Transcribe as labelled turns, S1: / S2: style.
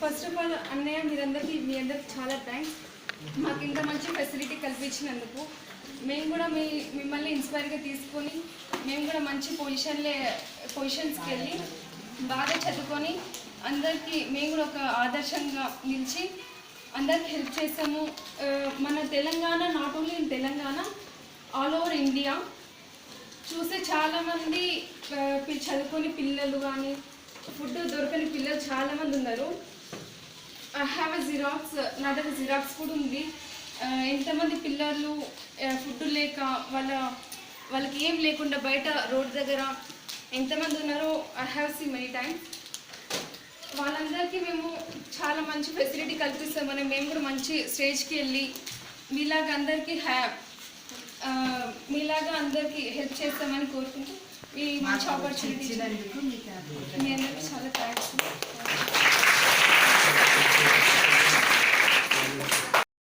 S1: First of all అన్నయ్య మీ అందరికి చాలా థ్యాంక్స్. మాకు ఇంత మంచి ఫెసిలిటీ కల్పించినందుకు. మేము కూడా మిమ్మల్ని ఇన్స్పైర్గా తీసుకొని మేము కూడా మంచి పొజిషన్స్కి వెళ్ళి బాగా చదువుకొని అందరికీ మేము కూడా ఒక ఆదర్శంగా నిలిచి అందరికి హెల్ప్ చేస్తాము. మన Telangana, not only in Telangana, all over India చూస్తే చాలామంది చదువుకొని పిల్లలు కానీ ఫుడ్ దొరకని పిల్లలు చాలామంది ఉన్నారు. ఐ హ్యావ్ ఎ జిరాక్స్, నా దగ్గర జిరాక్స్ కూడా ఉంది. ఎంతమంది పిల్లలు ఫుడ్ లేక వాళ్ళకి ఏం లేకుండా బయట రోడ్ దగ్గర ఎంతమంది ఉన్నారో I have see many times. వాళ్ళందరికీ మేము చాలా మంచి ఫెసిలిటీ కల్పిస్తామని మేము కూడా మంచి స్టేజ్కి వెళ్ళి మీలాగా అందరికీ హెల్ప్ చేస్తామని కోరుకుంటూ ఈ మంచి ఆపర్చునిటీ మీ అందరికీ చాలా థ్యాంక్స్.